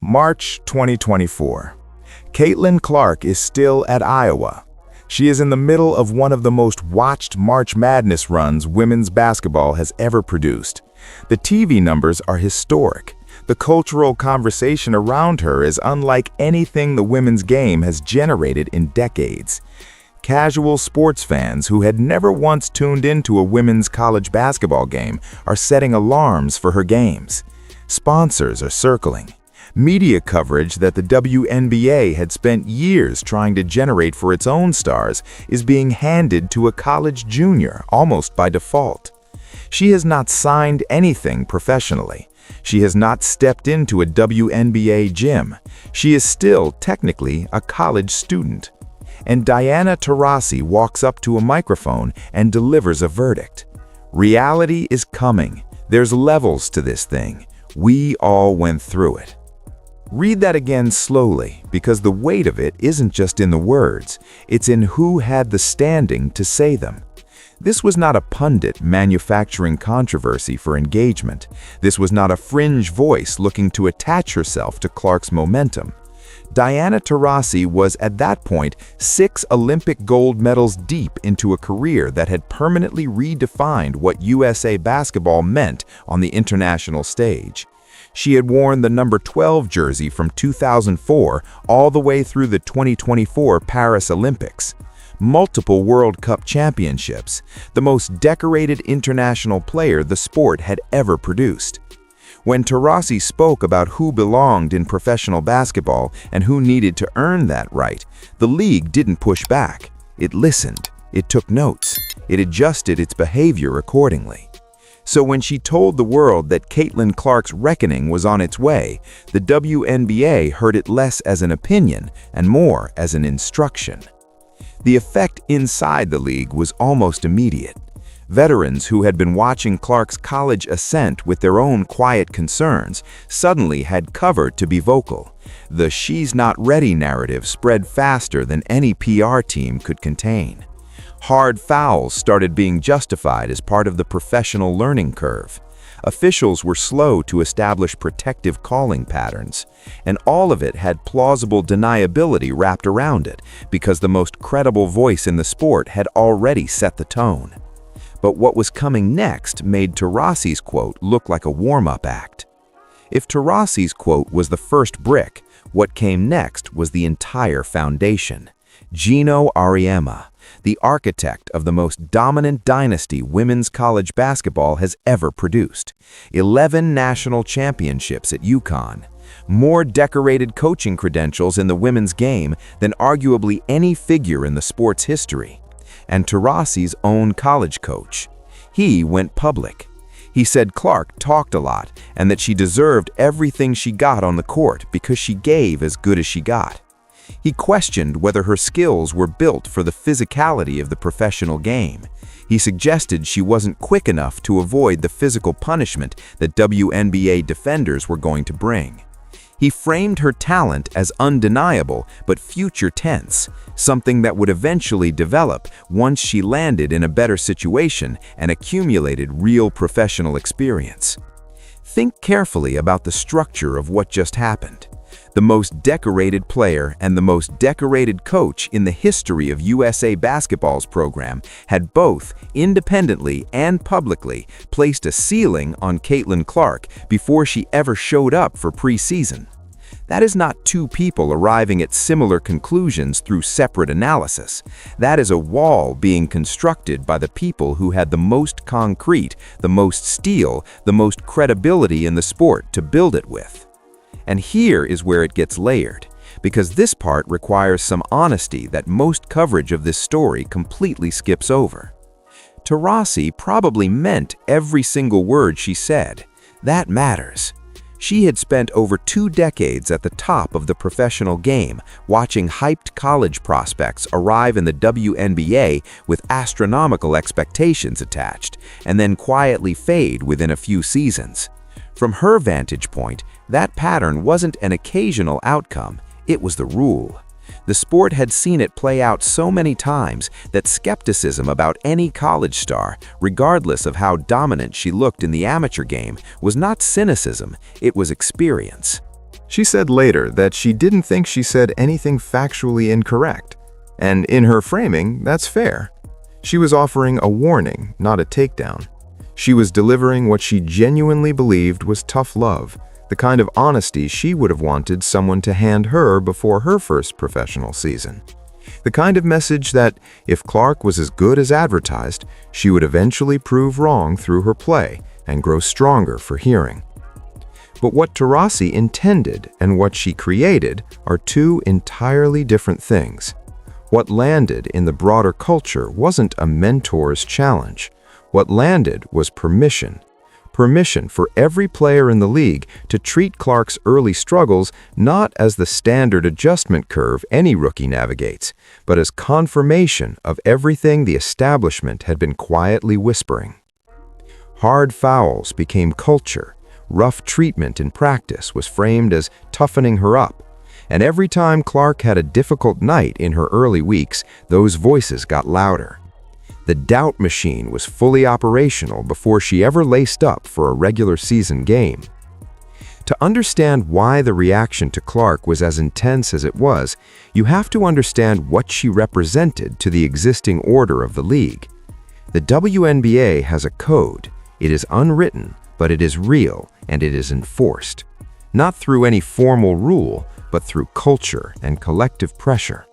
March 2024. Caitlin Clark is still at Iowa. She is in the middle of one of the most watched March Madness runs women's basketball has ever produced. The TV numbers are historic. The cultural conversation around her is unlike anything the women's game has generated in decades. Casual sports fans who had never once tuned into a women's college basketball game are setting alarms for her games. Sponsors are circling. Media coverage that the WNBA had spent years trying to generate for its own stars is being handed to a college junior almost by default. She has not signed anything professionally. She has not stepped into a WNBA gym. She is still technically a college student. And Diana Taurasi walks up to a microphone and delivers a verdict. Reality is coming. There's levels to this thing. We all went through it. Read that again slowly, because the weight of it isn't just in the words, it's in who had the standing to say them. This was not a pundit manufacturing controversy for engagement. This was not a fringe voice looking to attach herself to Clark's momentum. Diana Taurasi was at that point 6 Olympic gold medals deep into a career that had permanently redefined what USA basketball meant on the international stage. She had worn the number 12 jersey from 2004 all the way through the 2024 Paris Olympics. Multiple World Cup championships, the most decorated international player the sport had ever produced. When Taurasi spoke about who belonged in professional basketball and who needed to earn that right, the league didn't push back. It listened, it took notes, it adjusted its behavior accordingly. So when she told the world that Caitlin Clark's reckoning was on its way, the WNBA heard it less as an opinion and more as an instruction. The effect inside the league was almost immediate. Veterans who had been watching Clark's college ascent with their own quiet concerns suddenly had cover to be vocal. The "she's not ready" narrative spread faster than any PR team could contain. Hard fouls started being justified as part of the professional learning curve. Officials were slow to establish protective calling patterns, and all of it had plausible deniability wrapped around it because the most credible voice in the sport had already set the tone. But what was coming next made Taurasi's quote look like a warm-up act. If Taurasi's quote was the first brick, what came next was the entire foundation. Geno Auriemma, the architect of the most dominant dynasty women's college basketball has ever produced. 11 national championships at UConn. More decorated coaching credentials in the women's game than arguably any figure in the sport's history. And Taurasi's own college coach. He went public. He said Clark talked a lot and that she deserved everything she got on the court because she gave as good as she got. He questioned whether her skills were built for the physicality of the professional game. He suggested she wasn't quick enough to avoid the physical punishment that WNBA defenders were going to bring. He framed her talent as undeniable but future tense, something that would eventually develop once she landed in a better situation and accumulated real professional experience. Think carefully about the structure of what just happened. The most decorated player and the most decorated coach in the history of USA Basketball's program had both, independently and publicly, placed a ceiling on Caitlin Clark before she ever showed up for preseason. That is not two people arriving at similar conclusions through separate analysis. That is a wall being constructed by the people who had the most concrete, the most steel, the most credibility in the sport to build it with. And here is where it gets layered, because this part requires some honesty that most coverage of this story completely skips over. Taurasi probably meant every single word she said. That matters. She had spent over 2 decades at the top of the professional game, watching hyped college prospects arrive in the WNBA with astronomical expectations attached, and then quietly fade within a few seasons. From her vantage point, that pattern wasn't an occasional outcome, it was the rule. The sport had seen it play out so many times that skepticism about any college star, regardless of how dominant she looked in the amateur game, was not cynicism, it was experience. She said later that she didn't think she said anything factually incorrect. And in her framing, that's fair. She was offering a warning, not a takedown. She was delivering what she genuinely believed was tough love, the kind of honesty she would have wanted someone to hand her before her first professional season. The kind of message that, if Clark was as good as advertised, she would eventually prove wrong through her play and grow stronger for hearing. But what Taurasi intended and what she created are two entirely different things. What landed in the broader culture wasn't a mentor's challenge. What landed was permission. Permission for every player in the league to treat Clark's early struggles not as the standard adjustment curve any rookie navigates, but as confirmation of everything the establishment had been quietly whispering. Hard fouls became culture. Rough treatment in practice was framed as toughening her up. And every time Clark had a difficult night in her early weeks, those voices got louder. The doubt machine was fully operational before she ever laced up for a regular season game. To understand why the reaction to Clark was as intense as it was, you have to understand what she represented to the existing order of the league. The WNBA has a code. It is unwritten, but it is real and it is enforced. Not through any formal rule, but through culture and collective pressure.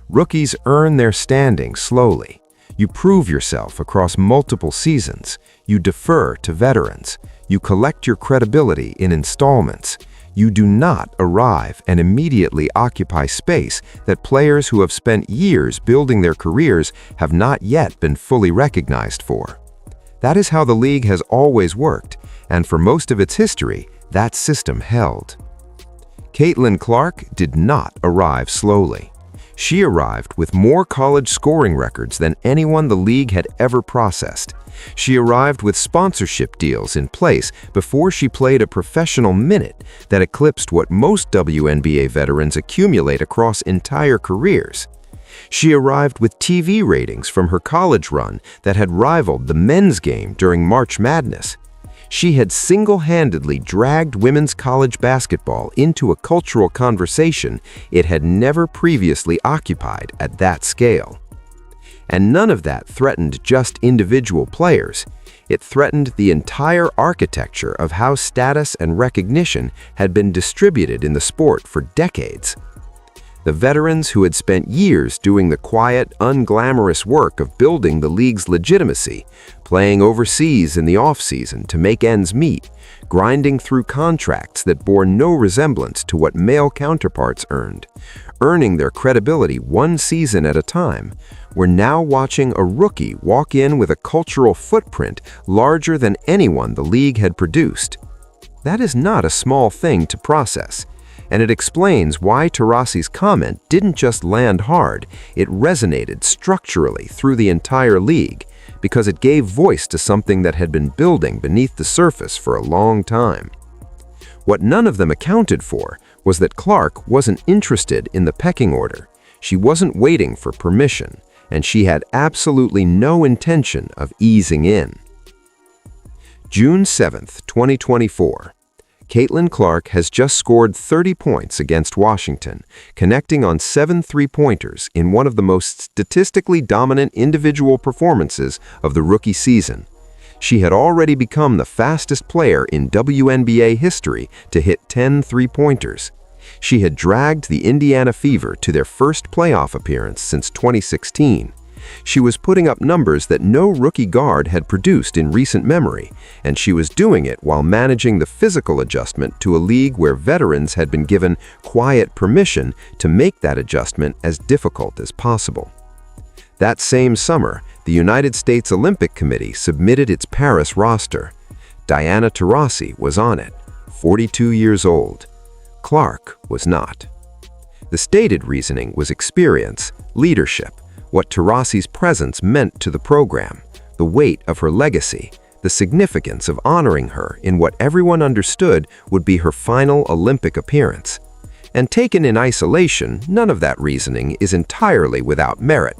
Rookies earn their standing slowly. You prove yourself across multiple seasons. You defer to veterans. You collect your credibility in installments. You do not arrive and immediately occupy space that players who have spent years building their careers have not yet been fully recognized for. That is how the league has always worked, and for most of its history, that system held. Caitlin Clark did not arrive slowly. She arrived with more college scoring records than anyone the league had ever processed. She arrived with sponsorship deals in place before she played a professional minute that eclipsed what most WNBA veterans accumulate across entire careers. She arrived with TV ratings from her college run that had rivaled the men's game during March Madness. She had single-handedly dragged women's college basketball into a cultural conversation it had never previously occupied at that scale. And none of that threatened just individual players. It threatened the entire architecture of how status and recognition had been distributed in the sport for decades. The veterans who had spent years doing the quiet, unglamorous work of building the league's legitimacy, playing overseas in the off-season to make ends meet, grinding through contracts that bore no resemblance to what male counterparts earned, earning their credibility one season at a time, were now watching a rookie walk in with a cultural footprint larger than anyone the league had produced. That is not a small thing to process. And it explains why Taurasi's comment didn't just land hard, it resonated structurally through the entire league, because it gave voice to something that had been building beneath the surface for a long time. What none of them accounted for was that Clark wasn't interested in the pecking order. She wasn't waiting for permission, and she had absolutely no intention of easing in. June 7, 2024. Caitlin Clark has just scored 30 points against Washington, connecting on 7 three-pointers in one of the most statistically dominant individual performances of the rookie season. She had already become the fastest player in WNBA history to hit 10 three-pointers. She had dragged the Indiana Fever to their first playoff appearance since 2016. She was putting up numbers that no rookie guard had produced in recent memory, and she was doing it while managing the physical adjustment to a league where veterans had been given quiet permission to make that adjustment as difficult as possible. That same summer, the United States Olympic Committee submitted its Paris roster. Diana Taurasi was on it, 42 years old. Clark was not. The stated reasoning was experience, leadership, what Taurasi's presence meant to the program, the weight of her legacy, the significance of honoring her in what everyone understood would be her final Olympic appearance. And taken in isolation, none of that reasoning is entirely without merit.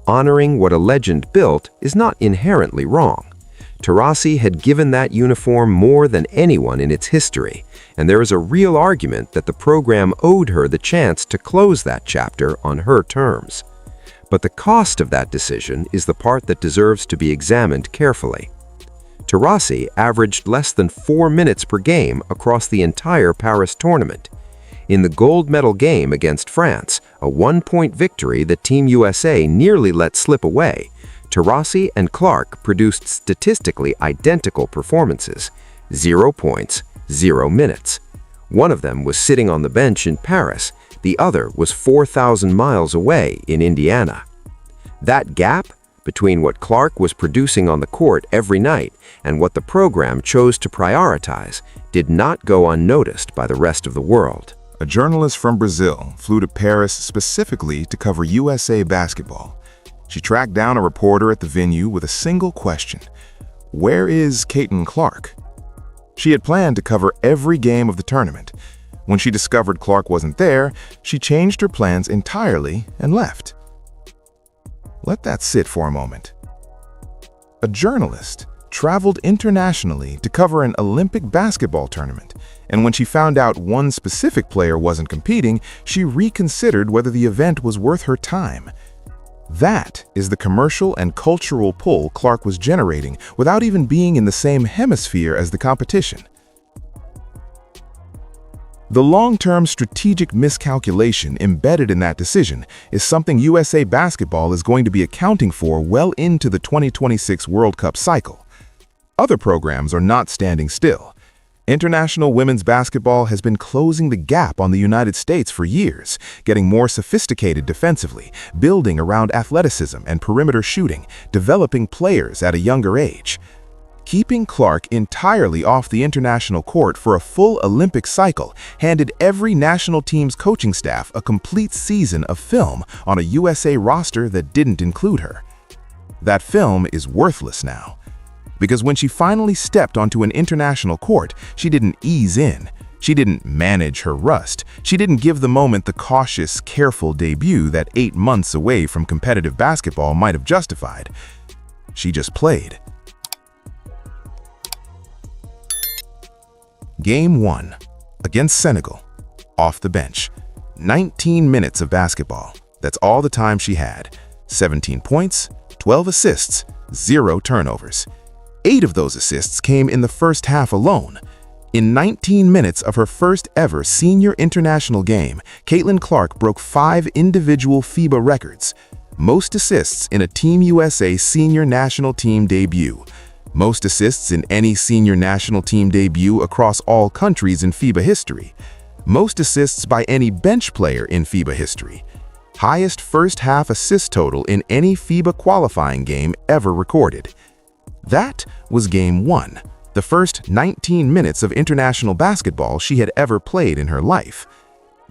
Honoring what a legend built is not inherently wrong. Taurasi had given that uniform more than anyone in its history, and there is a real argument that the program owed her the chance to close that chapter on her terms. But the cost of that decision is the part that deserves to be examined carefully. Taurasi averaged less than 4 minutes per game across the entire Paris tournament. In the gold medal game against France, a 1-point victory that Team USA nearly let slip away, Taurasi and Clark produced statistically identical performances: 0 points, 0 minutes. One of them was sitting on the bench in Paris, the other was 4,000 miles away in Indiana. That gap between what Clark was producing on the court every night and what the program chose to prioritize did not go unnoticed by the rest of the world. A journalist from Brazil flew to Paris specifically to cover USA basketball. She tracked down a reporter at the venue with a single question: where is Caitlin Clark? She had planned to cover every game of the tournament. When she discovered Clark wasn't there, she changed her plans entirely and left. Let that sit for a moment. A journalist traveled internationally to cover an Olympic basketball tournament, and when she found out one specific player wasn't competing, she reconsidered whether the event was worth her time. That is the commercial and cultural pull Clark was generating without even being in the same hemisphere as the competition. The long-term strategic miscalculation embedded in that decision is something USA basketball is going to be accounting for well into the 2026 World Cup cycle. Other programs are not standing still. International women's basketball has been closing the gap on the United States for years, getting more sophisticated defensively, building around athleticism and perimeter shooting, developing players at a younger age. Keeping Clark entirely off the international court for a full Olympic cycle handed every national team's coaching staff a complete season of film on a USA roster that didn't include her. That film is worthless now. Because when she finally stepped onto an international court, she didn't ease in. She didn't manage her rust. She didn't give the moment the cautious, careful debut that 8 months away from competitive basketball might have justified. She just played. Game 1. Against Senegal. Off the bench. 19 minutes of basketball. That's all the time she had. 17 points, 12 assists, 0 turnovers. 8 of those assists came in the first half alone. In 19 minutes of her first ever senior international game, Caitlin Clark broke 5 individual FIBA records. Most assists in a Team USA senior national team debut. Most assists in any senior national team debut across all countries in FIBA history. Most assists by any bench player in FIBA history. Highest first half assist total in any FIBA qualifying game ever recorded. That was Game 1, the first 19 minutes of international basketball she had ever played in her life.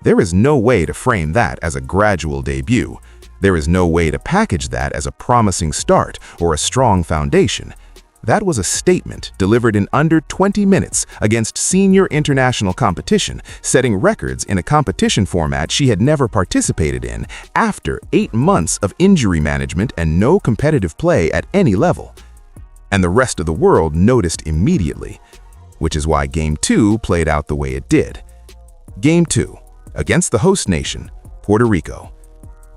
There is no way to frame that as a gradual debut. There is no way to package that as a promising start or a strong foundation. That was a statement delivered in under 20 minutes against senior international competition, setting records in a competition format she had never participated in after 8 months of injury management and no competitive play at any level. And the rest of the world noticed immediately, which is why Game 2 played out the way it did. Game 2, against the host nation, Puerto Rico.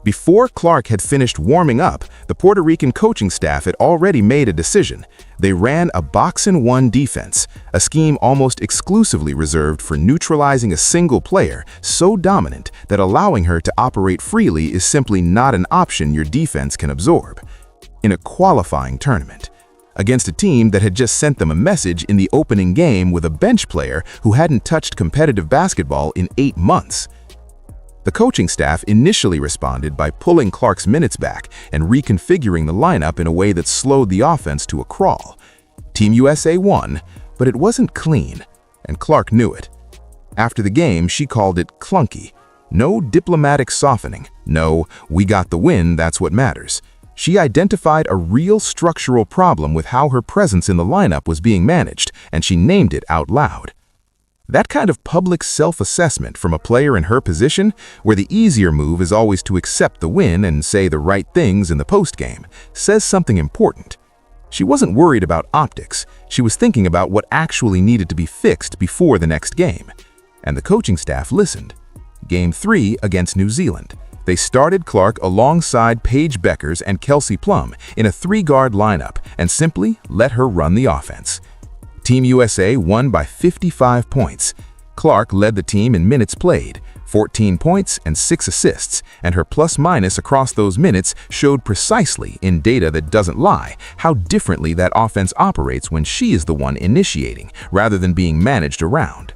Before Clark had finished warming up, the Puerto Rican coaching staff had already made a decision. They ran a box-and-one defense, a scheme almost exclusively reserved for neutralizing a single player, so dominant that allowing her to operate freely is simply not an option your defense can absorb. In a qualifying tournament, against a team that had just sent them a message in the opening game with a bench player who hadn't touched competitive basketball in 8 months. The coaching staff initially responded by pulling Clark's minutes back and reconfiguring the lineup in a way that slowed the offense to a crawl. Team USA won, but it wasn't clean, and Clark knew it. After the game, she called it clunky. No diplomatic softening. No, we got the win, that's what matters. She identified a real structural problem with how her presence in the lineup was being managed, and she named it out loud. That kind of public self-assessment from a player in her position, where the easier move is always to accept the win and say the right things in the postgame, says something important. She wasn't worried about optics. She was thinking about what actually needed to be fixed before the next game. And the coaching staff listened. Game 3 against New Zealand. They started Clark alongside Paige Beckers and Kelsey Plum in a 3-guard lineup and simply let her run the offense. Team USA won by 55 points. Clark led the team in minutes played, 14 points and 6 assists, and her plus-minus across those minutes showed precisely, in data that doesn't lie, how differently that offense operates when she is the one initiating rather than being managed around.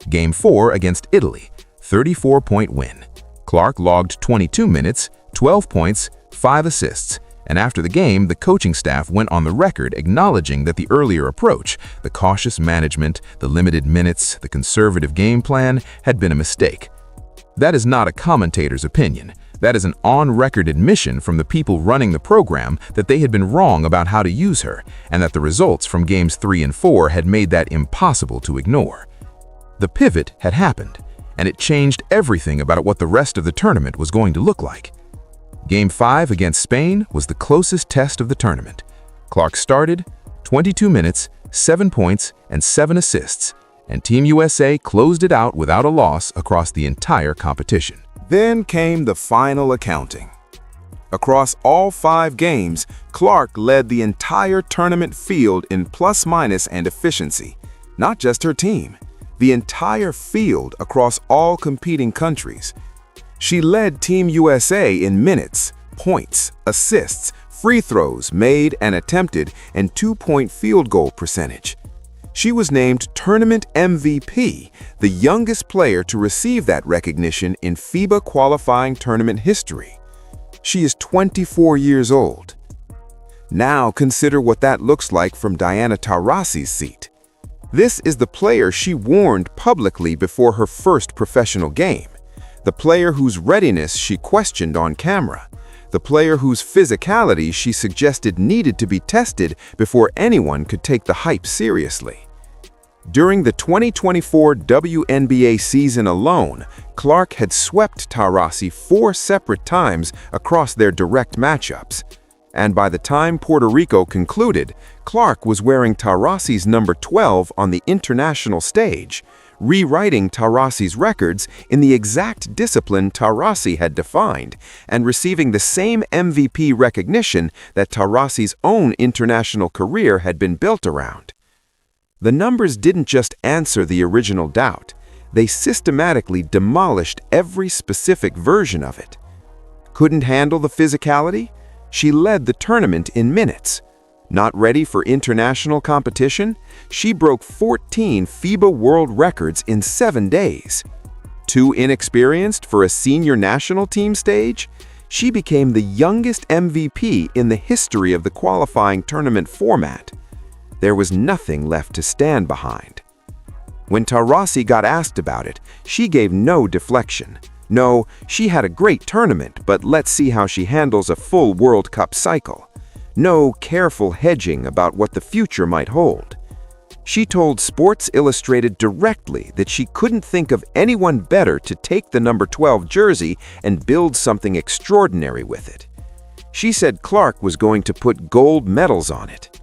Game 4 against Italy, 34-point win. Clark logged 22 minutes, 12 points, 5 assists, and after the game, the coaching staff went on the record acknowledging that the earlier approach, the cautious management, the limited minutes, the conservative game plan, had been a mistake. That is not a commentator's opinion. That is an on-record admission from the people running the program that they had been wrong about how to use her, and that the results from Games 3 and 4 had made that impossible to ignore. The pivot had happened, and it changed everything about what the rest of the tournament was going to look like. Game 5 against Spain was the closest test of the tournament. Clark started, 22 minutes, 7 points, and 7 assists, and Team USA closed it out without a loss across the entire competition. Then came the final accounting. Across all 5 games, Clark led the entire tournament field in plus-minus and efficiency, not just her team. The entire field across all competing countries. She led Team USA in minutes, points, assists, free throws made and attempted, and 2-point field goal percentage. She was named Tournament MVP, the youngest player to receive that recognition in FIBA qualifying tournament history. She is 24 years old. Now consider what that looks like from Diana Taurasi's seat. This is the player she warned publicly before her first professional game, the player whose readiness she questioned on camera, the player whose physicality she suggested needed to be tested before anyone could take the hype seriously. During the 2024 WNBA season alone, Clark had swept Taurasi 4 separate times across their direct matchups. And by the time Puerto Rico concluded, Clark was wearing Taurasi's number 12 on the international stage, rewriting Taurasi's records in the exact discipline Taurasi had defined, and receiving the same MVP recognition that Taurasi's own international career had been built around. The numbers didn't just answer the original doubt, they systematically demolished every specific version of it. Couldn't handle the physicality? She led the tournament in minutes. Not ready for international competition? She broke 14 FIBA world records in 7 days. Too inexperienced for a senior national team stage? She became the youngest MVP in the history of the qualifying tournament format. There was nothing left to stand behind. When Taurasi got asked about it, she gave no deflection. No, she had a great tournament, but let's see how she handles a full World Cup cycle. No careful hedging about what the future might hold. She told Sports Illustrated directly that she couldn't think of anyone better to take the number 12 jersey and build something extraordinary with it. She said Clark was going to put gold medals on it.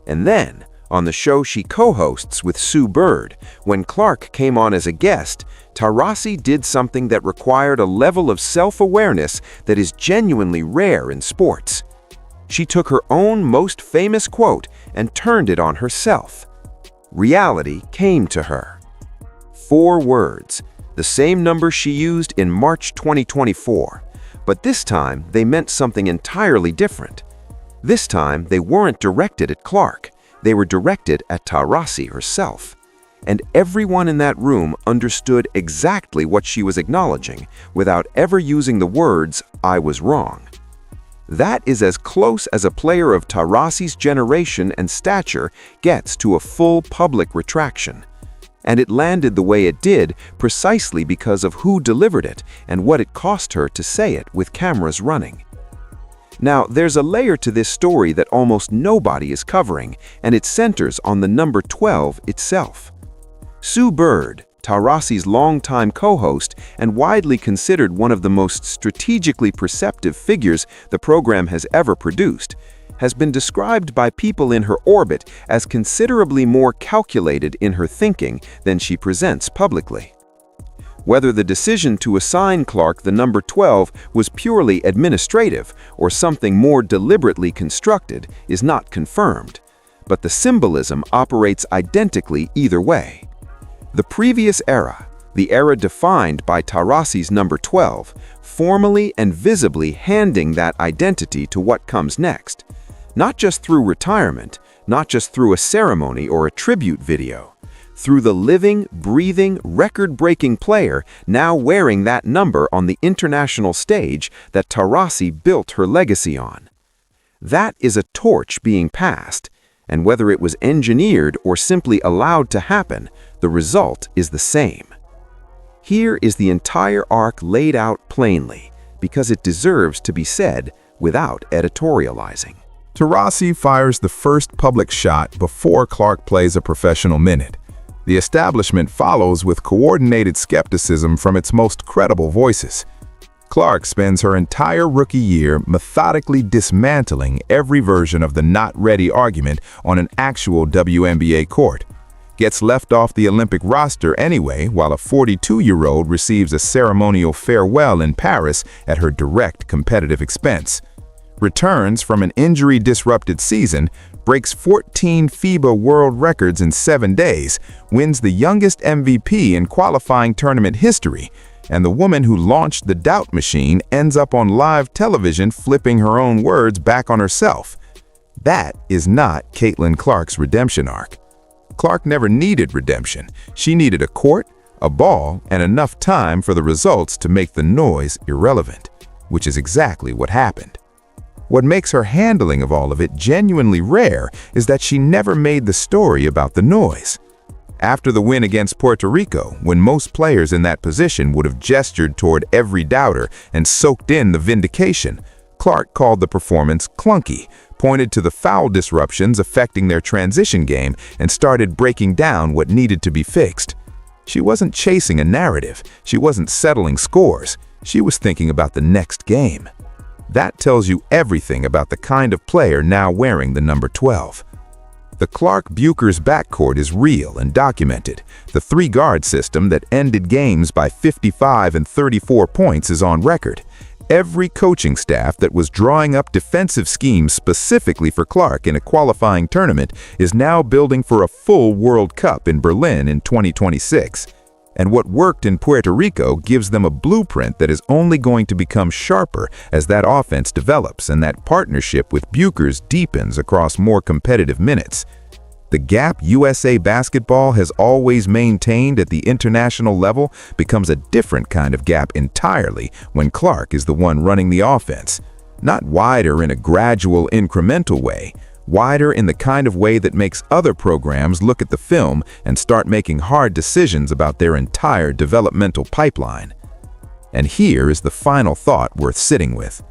And then, on the show she co-hosts with Sue Bird, when Clark came on as a guest, Taurasi did something that required a level of self-awareness that is genuinely rare in sports. She took her own most famous quote and turned it on herself. Reality came to her. 4 words, the same number she used in March 2024, but this time they meant something entirely different. This time they weren't directed at Clark, they were directed at Taurasi herself. And everyone in that room understood exactly what she was acknowledging without ever using the words, "I was wrong." That is as close as a player of Taurasi's generation and stature gets to a full public retraction. And it landed the way it did precisely because of who delivered it and what it cost her to say it with cameras running. Now, there's a layer to this story that almost nobody is covering, and it centers on the number 12 itself. Sue Bird, Taurasi's longtime co-host and widely considered one of the most strategically perceptive figures the program has ever produced, has been described by people in her orbit as considerably more calculated in her thinking than she presents publicly. Whether the decision to assign Clark the number 12 was purely administrative or something more deliberately constructed is not confirmed, but the symbolism operates identically either way. The previous era, the era defined by Taurasi's number 12, formally and visibly handing that identity to what comes next, not just through retirement, not just through a ceremony or a tribute video, through the living, breathing, record-breaking player now wearing that number on the international stage that Taurasi built her legacy on. That is a torch being passed, and whether it was engineered or simply allowed to happen, the result is the same. Here is the entire arc laid out plainly, because it deserves to be said without editorializing. Taurasi fires the first public shot before Clark plays a professional minute. The establishment follows with coordinated skepticism from its most credible voices. Clark spends her entire rookie year methodically dismantling every version of the not ready argument on an actual WNBA court. Gets left off the Olympic roster anyway, while a 42-year-old receives a ceremonial farewell in Paris at her direct competitive expense. Returns from an injury-disrupted season, breaks 14 FIBA world records in 7 days, wins the youngest MVP in qualifying tournament history, and the woman who launched the doubt machine ends up on live television flipping her own words back on herself. That is not Caitlin Clark's redemption arc. Clark never needed redemption. She needed a court, a ball, and enough time for the results to make the noise irrelevant, which is exactly what happened. What makes her handling of all of it genuinely rare is that she never made the story about the noise. After the win against Puerto Rico, when most players in that position would have gestured toward every doubter and soaked in the vindication, Clark called the performance clunky, pointed to the foul disruptions affecting their transition game, and started breaking down what needed to be fixed. She wasn't chasing a narrative. She wasn't settling scores. She was thinking about the next game. That tells you everything about the kind of player now wearing the number 12. The Clark-Buchers backcourt is real and documented. The three-guard system that ended games by 55 and 34 points is on record. Every coaching staff that was drawing up defensive schemes specifically for Clark in a qualifying tournament is now building for a full World Cup in Berlin in 2026. And what worked in Puerto Rico gives them a blueprint that is only going to become sharper as that offense develops and that partnership with Buchers deepens across more competitive minutes. The gap USA basketball has always maintained at the international level becomes a different kind of gap entirely when Clark is the one running the offense. Not wider in a gradual, incremental way, wider in the kind of way that makes other programs look at the film and start making hard decisions about their entire developmental pipeline. And here is the final thought worth sitting with.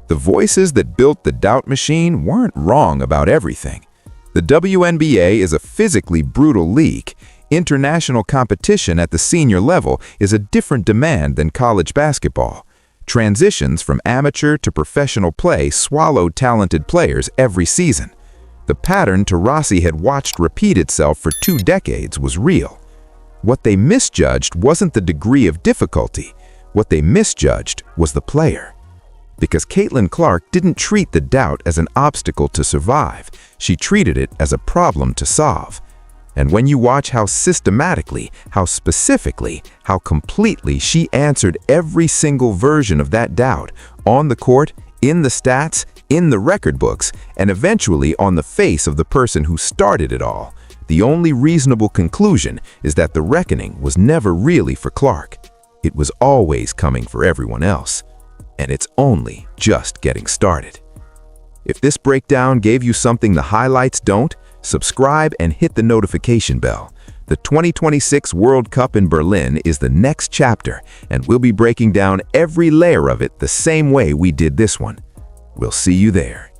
The voices that built the doubt machine weren't wrong about everything. The WNBA is a physically brutal league. International competition at the senior level is a different demand than college basketball. Transitions from amateur to professional play swallowed talented players every season. The pattern Taurasi had watched repeat itself for 2 decades was real. What they misjudged wasn't the degree of difficulty. What they misjudged was the player. Because Caitlin Clark didn't treat the doubt as an obstacle to survive. She treated it as a problem to solve. And when you watch how systematically, how specifically, how completely she answered every single version of that doubt, on the court, in the stats, in the record books, and eventually on the face of the person who started it all, the only reasonable conclusion is that the reckoning was never really for Clark. It was always coming for everyone else. And it's only just getting started. If this breakdown gave you something the highlights don't, subscribe and hit the notification bell. The 2026 World Cup in Berlin is the next chapter, and we'll be breaking down every layer of it the same way we did this one. We'll see you there.